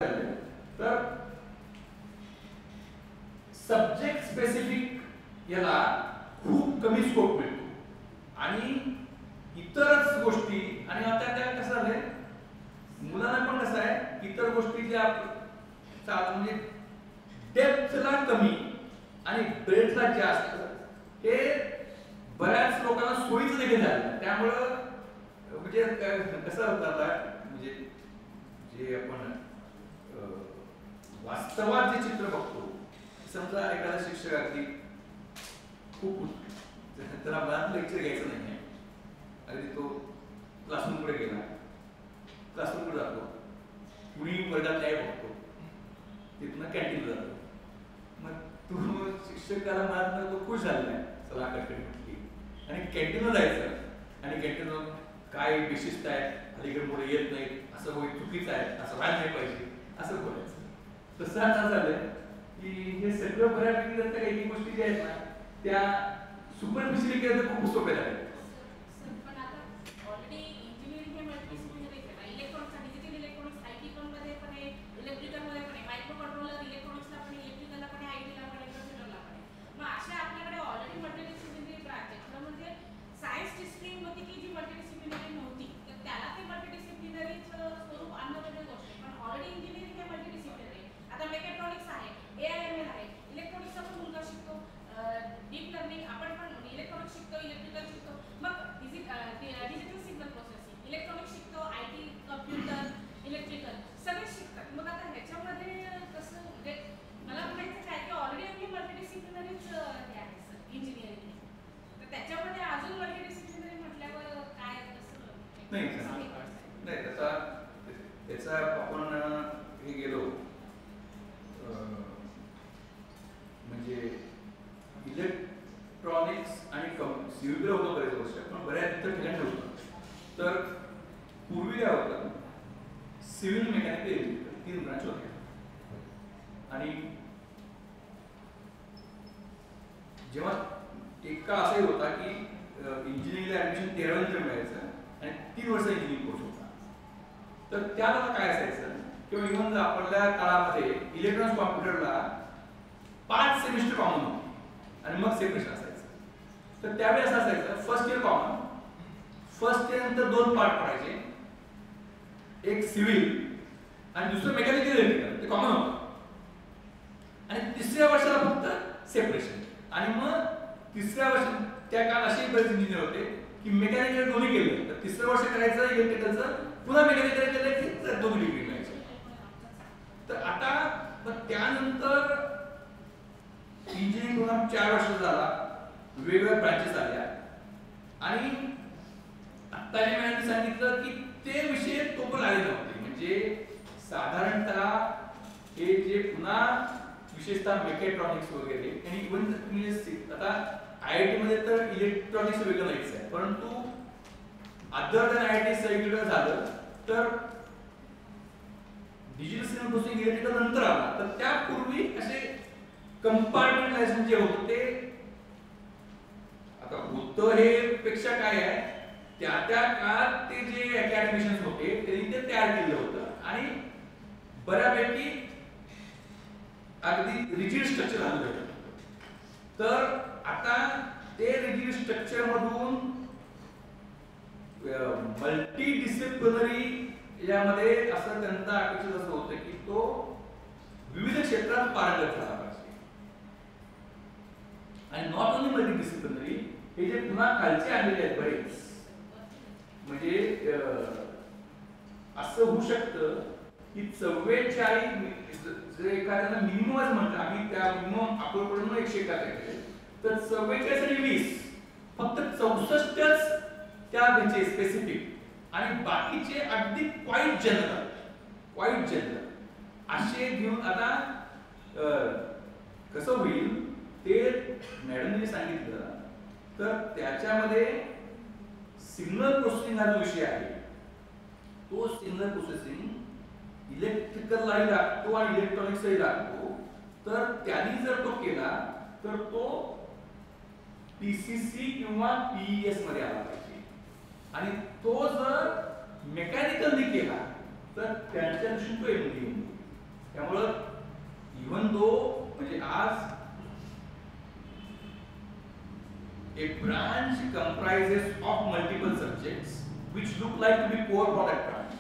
तर subject specific याला खूप कमी स्कोप मिळतो आणि इतरच गोष्टी आणि आता त्या कसं झालंय मुलांना पण कसं आहे इतर गोष्टी ज्या म्हणजे डेप्थला कमी आणि ब्रेडला जास्त हे बऱ्याच लोकांना सोयीचं देखील झालं. त्यामुळं म्हणजे कसं होतं आता म्हणजे जे आपण वास्तवात जे चित्र बघतो समजा एखादा शिक्षक अगदी खूप त्याला मनात लेक्चर घ्यायचं नाही आहे अगदी तो क्लासरूम कडे गेला क्लासरूम कडे जातो कुणी वर्गात काय बघतो तिथनं कॅन्टीनला जातो मग तो शिक्षकाला मनात तो खुश झालेला आहे चला कटकट म्हटली आणि कॅन्टीनला जायचं आणि कॅन्टीनला काय विशिष्ट आहे अलीकडे मुळे येत नाही असं होईल चुकीचं आहे असं व्हायला नाही पाहिजे असं बोलायचं. तसं आता झालंय की हे सगळं बऱ्यापैकी जर त्या काही गोष्टी ज्या आहेत ना त्या सुपरफिशियली केलं तर खूप सोप्या झाल्या. आणि तो जर मेकॅनिकली केला तर त्यांच्या दृष्टीने तो एमडी त्यामुळं इव्हन दो म्हणजे आज a branch comprises of multiple subjects which look like to be core product branch.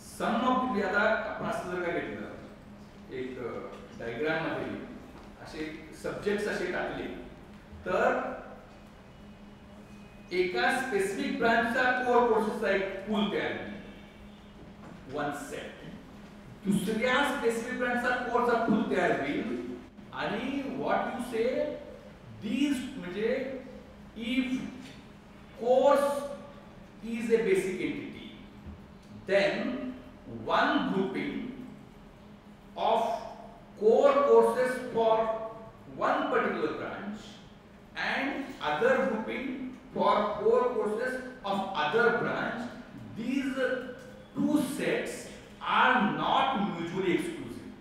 Some of the आता आपण असं जर काय घेतलं एक डायग्राम मध्ये असे सब्जेक्ट्स असे टाकले तर एका स्पेसिफिक ब्रांचचा कोर कोर्सेसचा एक पूल तयार होईल वन सेट. दुसऱ्या स्पेसिफिक ब्रांचचा कोरचा पूल तयार होईल आणि व्हॉट यू से these म्हणजे if course is a basic entity then one grouping of core courses for one particular branch and other grouping for core courses of other branch, these two sets are not mutually exclusive.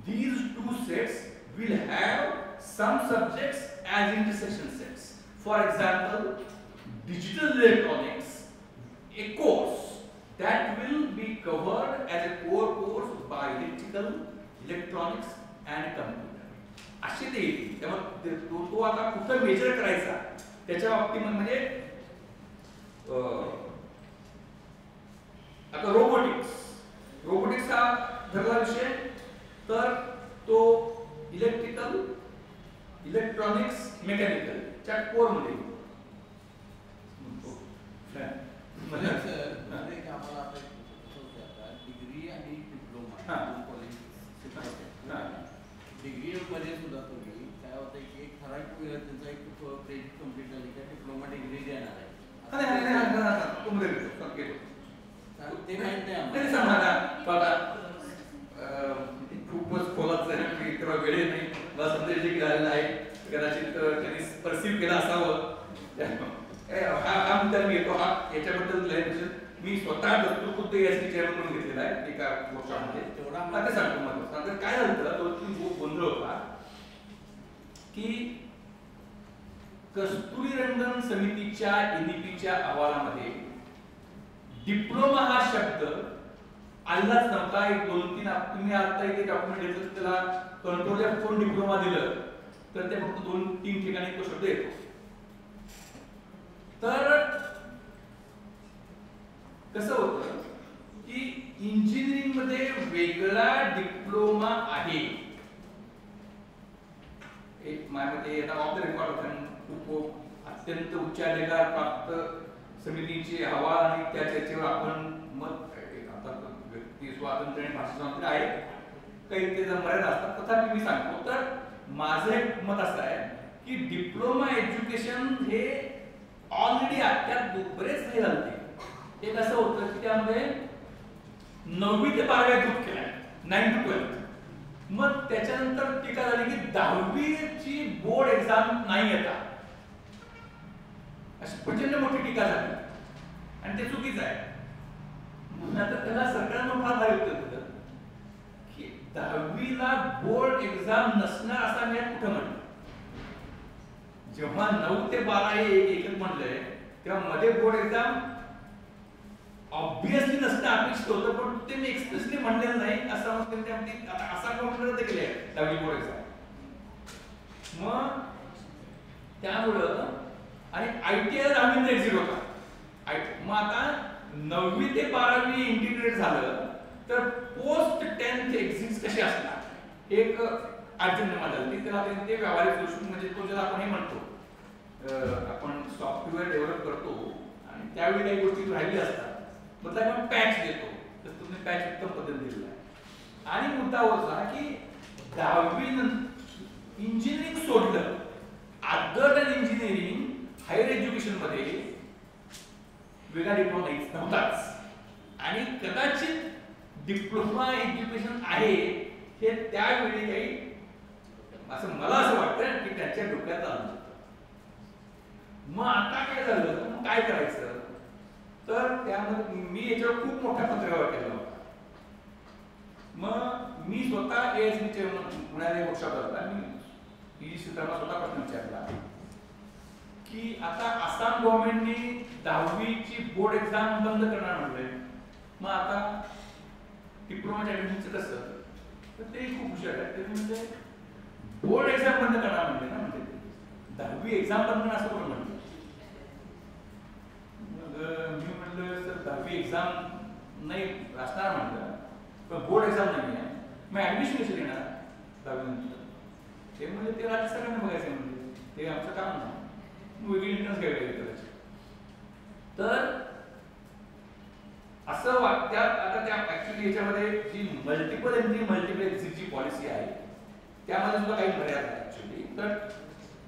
These two sets will have some subjects as intersection sets. For example, digital electronics, a course that will be covered as a core course by electrical, electronics and computer. असे ते येतील. त्यामुळे तो आता कुठं major करायचा त्याच्या बाबतीमध्ये म्हणजे आता रोबोटिक्स हा ठरला विषय तर तो इलेक्ट्रिकल इलेक्ट्रॉनिक्स मेकॅनिकल च्या कोर मध्ये डिग्री आणि डिप्लोमा डिग्री मध्ये सुद्धा तुम्ही काय होतं की एक ठराविक वेळ त्यांचा एक क्रेडिट कंप्लीट झाली की डिप्लोमा डिग्री देणार आहे ते माहित नाही खूपच खोलात तेव्हा वेळ नाही मला संदेश देखील आलेला आहे कदाचित त्यांनी परसिव्ह केला असावं हा मुद्दा मी येतो हा याच्याबद्दल मी स्वतः दत्तूरखुद्द एसटी चेअरमन म्हणून घेतलेला आहे एका वर्षामध्ये तेवढा ते सांगतो मला काय झालं दोन तीन गोंधळ होता की कस्तुरीरंगन समितीच्या एनईपीच्या अहवालामध्ये डिप्लोमा हा शब्द आलाच नव्हता. एक दोन तीन तुम्ही आता एक डॉक्युमेंट घेतलं त्याला कंट्रोल F4 डिप्लोमा दिलं तर ते फक्त दोन तीन ठिकाणी तो शब्द येतो. तर कसं होतं की इंजिनिअरिंग मध्ये वेगळा डिप्लोमा आहे. एक माझ्यामध्ये आता ऑफ द रेकॉर्ड खूप अत्यंत उच्च अधिकार प्राप्त समितीचे अहवाल आणि त्या चर्चेवर आपण मत व्यक्ती स्वातंत्र्य आणि भाषा स्वातंत्र्य आहे काही ते मर्यादा असतात. तथापि मी सांगतो तर माझं एक मत असं आहे की डिप्लोमा एज्युकेशन हे ऑलरेडी अत्यात बरेच काही झाले. एक असं होतं की त्यामध्ये 9वी ते 12वी ग्रुप केलाय 9 to 12. मग त्याच्यानंतर टीका झाली की 10वी ची बोर्ड एक्झाम नाही येता अशी प्रचंड मोठी टीका झाली आणि ते चुकीचं आहे. आता त्याला सरकारनं फार भारी उत्तर दिलं की 10वीला बोर्ड एक्झाम नसणार असा मी कुठं म्हणलं. जेव्हा 9 ते 12 हे एकच म्हणलंय तेव्हा मध्ये बोर्ड एक्झाम ऑब्विसली नसणं अपेक्षित होतं पण ते मी एक्सप्रेसली म्हणलेलं नाही असं म्हणते. आता असा काउंटर रद्द केले 10वी बोर्ड एक्झाम. मग त्यामुळं आणि ITI 10वीचा एक्झिट होता. मग आता 9वी ते 12वी इंटिग्रेट झालं तर पोस्ट 10th एक्झिट कसे असणार एक अडचण निर्माण झाली. त्याला ते व्यावहारिक दृष्टी म्हणजे तो ज्याला आपण हे म्हणतो आपण सॉफ्टवेअर डेव्हलप करतो आणि त्यावेळी काही गोष्टी राहिल्या असतात मग आपण पॅच देतो तर तुम्ही पॅच उत्तम पद्धतीने दिलेला आहे. आणि मुद्दा होता की 10वी इंजिनिअरिंग सोडलं other than engineering higher education मध्ये वेगळा डिप्लोमा नव्हताच आणि कदाचित डिप्लोमा एज्युकेशन आहे हे त्यावेळी काही असं मला असं वाटतं की त्यांच्या डोक्यात आलं. मग आता काय झालं मग काय करायचं तर त्यामध्ये मी याच्यावर खूप मोठा पत्रव्यवहार केला होता. मग मी स्वतः ASB चेअरमन पुण्याला वर्कशॉप होता मी त्यांना स्वतः प्रश्न विचारला की आता आसाम गव्हर्नमेंटने 10वी ची बोर्ड एक्झाम बंद करणार म्हणले. मग आता डिप्लोमाच्या ऍडमिशनचं कसं, तर ते खूप हुशार आहे. ते म्हणजे बोर्ड एक्झाम बंद करणार म्हणते ना, म्हणजे 10वी एक्झाम बंद करणार असं कोण म्हणतं. मग मी म्हटलं सर 10वी एक्झाम नाही असणार म्हटलं, पण बोर्ड एक्झाम नाही आहे, मग ऍडमिशन कशी घेणार 10वी नंतर. ते म्हणजे ते राज्य सरकारने बघायचं म्हणजे ते आमचं काम नाही, वेगळी इंटरेस्ट घ्यावी लागेल. तर असं वाटत्यात आता त्या ऍक्च्युली याच्यामध्ये जी मल्टिपल एंट्री मल्टिपल एक्झिटची पॉलिसी आहे त्यामध्ये सुद्धा काही मर्यादा आहे ऍक्च्युली. तर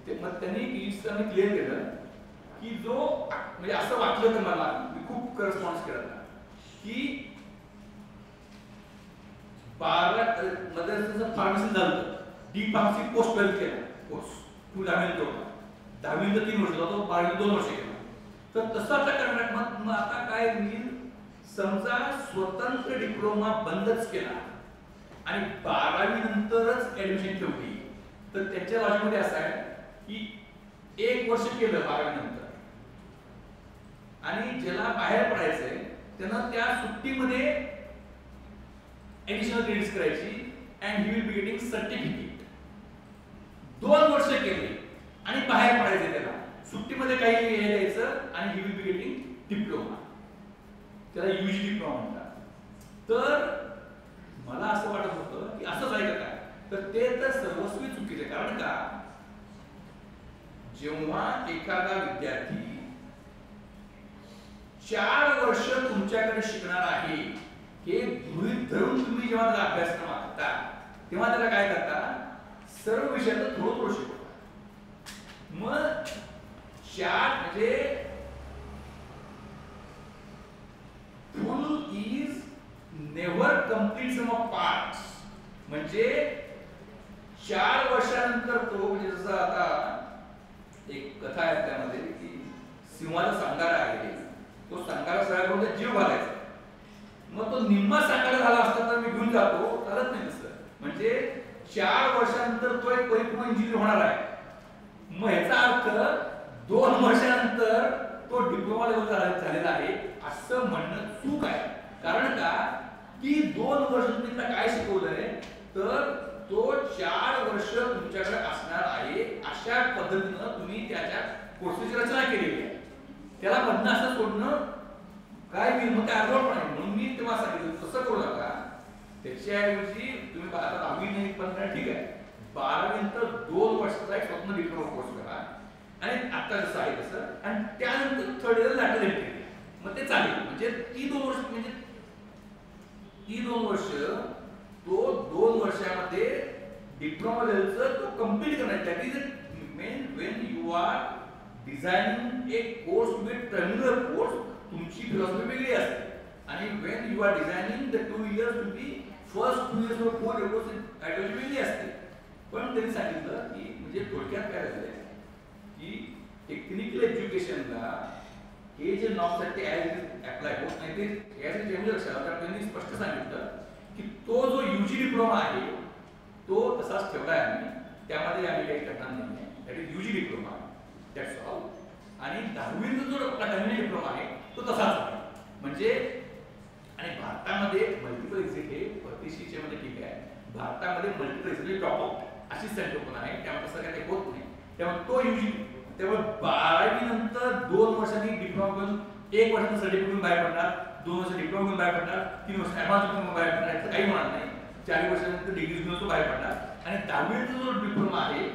ते मग त्यांनी क्लिअर केलं की जो म्हणजे असं वाटलं तर मला मी खूप रिस्पॉन्स केला की 12 मध्ये जसं फार्मसी झालं डी फार्मसी पोस्ट 12 केला कोर्स तू 10वी 3 वर्ष होता, तो 12वी 2 वर्ष केला. तर तसं आता करणार मग आता काय होईल, समजा स्वतंत्र डिप्लोमा बंदच केला आणि 12वी नंतरच ऍडमिशन ठेवली, तर त्याच्या लॉजिकमध्ये असं आहे की 1 वर्ष केलं 12वी नंतर आणि ज्याला बाहेर पडायचंय त्यानं त्या सुट्टीमध्ये ऍडिशनल क्रेडिट्स करायची and he will be getting certificate. 2 वर्ष केले आणि बाहेर पडायचे त्याला, सुट्टीमध्ये काही हे द्यायचं आणि he will be getting diploma, त्याला युजी डिप्लोमा म्हणतात. तर मला असं वाटत होतं की असंच आहे का काय, तर ते तर सर्वस्वी चुकीचे. कारण का, जेव्हा एखादा विद्यार्थी 4 वर्ष तुमच्याकडे शिकणार आहे हे गृहीत धरून तुम्ही जेव्हा त्याला अभ्यासक्रम आखता तेव्हा त्याला काय करता, सर्व विषयात थोडं थोडं शिकवता. मग 4 म्हणजे full is never complete sum of parts. म्हणजे 4 वर्षानंतर तो म्हणजे जसं आता एक कथा आहे त्यामध्ये की सिंहाचा सांगारा आहे, तो सांगारा सगळ्या करून जीव घालायचा. मग तो निम्मा सांगारा झाला असता तर मी घेऊन जातो, चालत नाही तसं. म्हणजे 4 वर्षानंतर तो एक परिपूर्ण इंजिनियर होणार आहे. मग ह्याचा अर्थ 2 वर्षानंतर तो डिप्लोमा लेवल झालेला आहे असं म्हणणं चूक आहे. कारण का की 2 वर्ष तुम्ही त्याला काय शिकवलंय, तर तो 4 वर्ष तुमच्याकडे असणार आहे अशा पद्धतीनं तुम्ही त्याच्या कोर्सची रचना केलेली आहे. त्याला मधनं असं सोडणं काय होईल, मग ते अर्धवटपण आहे. म्हणून मी तेव्हा सांगितलं तसं करू नका. त्याच्याऐवजी तुम्ही आता 10वी नाही 15 ठीक आहे, 12वी नंतर 2 वर्षाचा एक स्वतंत्र डिप्लोमा कोर्स करा आणि आता जसं आहे तसं, आणि त्यानंतर थर्ड इयर लॅटरल एंट्री मग ते चालेल. म्हणजे ती 2 वर्ष म्हणजे ती 2 वर्ष तो 2 वर्षामध्ये डिप्लोमा लेवलचं तो कंप्लीट करणार. That is main when you are designing a course to be terminal course, तुमची फिलॉसॉफी वेगळी असते. आणि when you are designing the 2 years to be first 2 years or 4 years ideology वेगळी असते. पण त्यांनी सांगितलं की म्हणजे थोडक्यात काय झालंय की टेक्निकल एज्युकेशनला हे जे नॉर्म्स आहेत ते ॲज इट अप्लाय होत नाही. ते ॲज इट लक्षात त्यांनी स्पष्ट सांगितलं की तो जो युजी डिप्लोमा आहे तो तसाच ठेवला आहे आम्ही, त्यामध्ये आम्ही काही करणार नाही आहे. That is UG diploma, that's all. आणि 10वीचा जो टर्मिनल डिप्लोमा आहे तो तसाच आहे. म्हणजे आणि भारतामध्ये मल्टिपल एक्झिट हे परदेशीच्या मध्ये ठीक आहे, भारतामध्ये मल्टिपल एक्झिट ड्रॉप आउट अशी संकल्पना आहे, त्यामुळे तसं काही होत नाही. त्यामुळे तो युजी, त्यामुळे 12वी नंतर 2 वर्षांनी डिप्लोमा करून 1 वर्षाचं सर्टिफिकेट बाहेर पडणार, 2 वर्ष डिप्लोमा घेऊन बाहेर पडणार, 3 वर्ष ऍडव्हान्स डिप्लोमा बाहेर पडणार, असं काही होणार नाही. 4 वर्षानंतर डिग्री घेऊन तो बाहेर पडणार. आणि 10वीचा जो डिप्लोमा आहे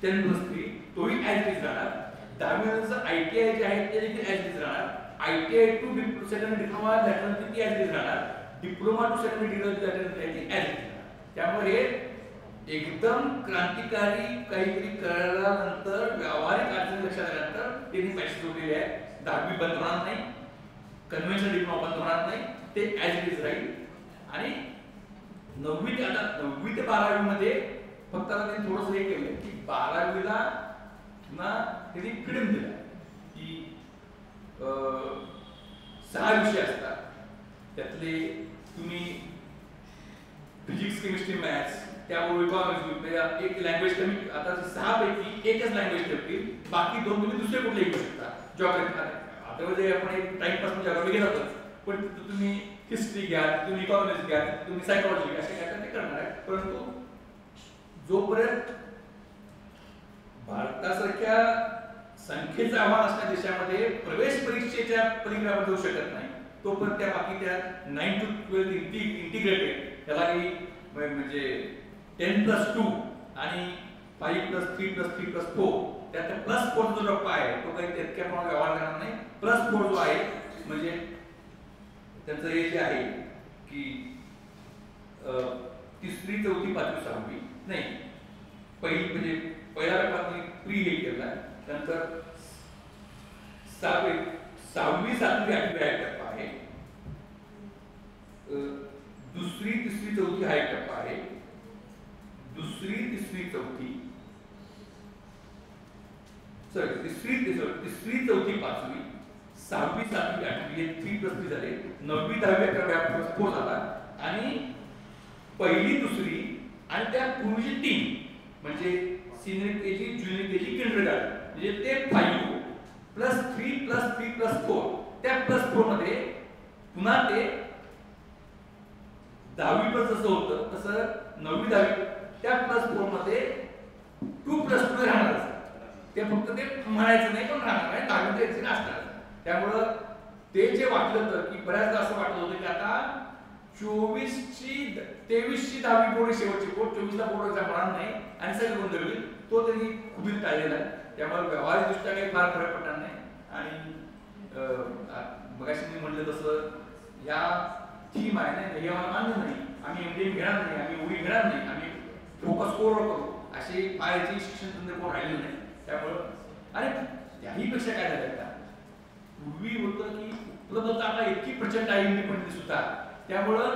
त्यानंतर तोही ॲज इट इज राहणार. 10वी नंतर ITI जे आहे ते देखील ॲज इट इज राहणार. ITI to second diploma lateral ती ॲज इट इज राहणार. Diploma to second degree lateral ती ॲज इट इज राहणार. त्यामुळे हे एकदम क्रांतिकारी काहीतरी कळल्यानंतर, व्यावहारिक अडचणी लक्षात आल्यानंतर त्यांनी पैसे जोडलेले आहे. 10वी बंद होणार नाही, कन्व्हेन्शनल डिप्लोमा बंद होणार नाही, ते ॲज इट इज राहील. आणि 9वी ते 12वी मध्ये फक्त आता त्यांनी थोडंसं हे केलं की 12वीला ना त्यांनी फ्रीडम दिला की 6 विषय असतात, त्यातले तुम्ही फिजिक्स केमिस्ट्री मॅथ्स त्यामुळे इकॉनॉमिक्स एक लँग्वेज कमी, आता 6 पैकी एकच लँग्वेज ठेवतील, बाकी 2 तुम्ही दुसरे कुठले घेऊ शकता. जॉग्राफी आता म्हणजे आपण एक टाइमपास जॉग्राफी घेत होतो, पण तुम्ही हिस्ट्री घ्या, तुम्ही इकॉनॉमिक्स घ्या, तुम्ही सायकोलॉजी असे काय ते करणार आहे. परंतु जोपर्यंत भारतासारख्या संख्येचं आव्हान असणाऱ्या देशामध्ये प्रवेश परीक्षेच्या पलीकडे आपण जाऊ शकत नाही, तोपर्यंत त्या बाकी त्या 9 to 12 इंटिग्रेटेड त्याला काही म्हणजे 10+2 आणि 5+3+3+4 त्यात +4 जो टप्पा आहे तो काही तितक्या प्रमाणात व्यवहार करणार नाही. +4 जो आहे म्हणजे त्यांचं हे जे आहे की तिसरी, चौथी, पाचवी, सहावी नाही, पहिली म्हणजे पहिला टप्पा प्री हे केला, नंतर सहावी, 7वी, 8वी हा एक टप्पा आहे, दुसरी, तिसरी, चौथी हा एक टप्पा आहे, दुसरी, तिसरी, चौथी तिसरी, चौथी, पाचवी, 6वी, 7वी, 8वी हे 3+3 झाले, 9वी, 10वी, 11वी 4 झाला आणि पहिली, दुसरी आणि त्या पूर्वीची 3 म्हणजे senior KG, junior KG, kindergarten म्हणजे ते 5+3+3+4 त्या +4 मध्ये पुन्हा ते 10वी पण जसं होतं तसं 9वी, 10वी त्या +4 मध्ये 2+2 राहणार असतं. ते फक्त ते म्हणायचं नाही पण राहणार आहे, 10वी ते असणार. त्यामुळं ते जे वाटलं होतं की बऱ्याचदा असं वाटलं होतं की आता 23ची 10वी बोर्ड शेवटची बोर्ड 24ला बोर्ड एक्झाम होणार नाही आणि सगळे गोंधळ होईल, तो त्यांनी खुबीत टाळलेला आहे. त्यामुळे व्यावहारिक दृष्ट्या काही फार फरक पडणार नाही. आणि मगाशी मी म्हटलं तसं या थीम आहे ना, हे मला मान्य नाही, आम्ही एमडीएम घेणार नाही, आम्ही ओळी घेणार नाही, आम्ही फोकस कोर करू अशी पायाची शिक्षण तंत्र कोण राहिलेलं नाही. त्यामुळं आणि त्याही पेक्षा काय झालं का पूर्वी होतं की उपलब्धता आता इतकी प्रचंड आहे इंडिपेंडन्स सुद्धा, त्यामुळं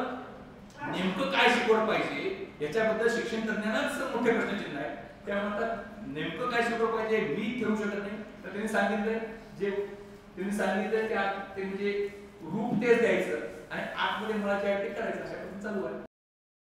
नेमकं काय शिकवलं पाहिजे याच्याबद्दल शिक्षण तज्ञांनाच मोठे प्रश्नचिन्ह आहे. त्यामुळे आता नेमकं काय शिकवलं पाहिजे मी ठरवू शकत नाही. तर त्यांनी सांगितलंय जे त्यांनी सांगितलं ते म्हणजे रूप तेच द्यायचं आणि आतमध्ये मुलाचे आहे ते करायचं, अशा पद्धतीने चालू आहे.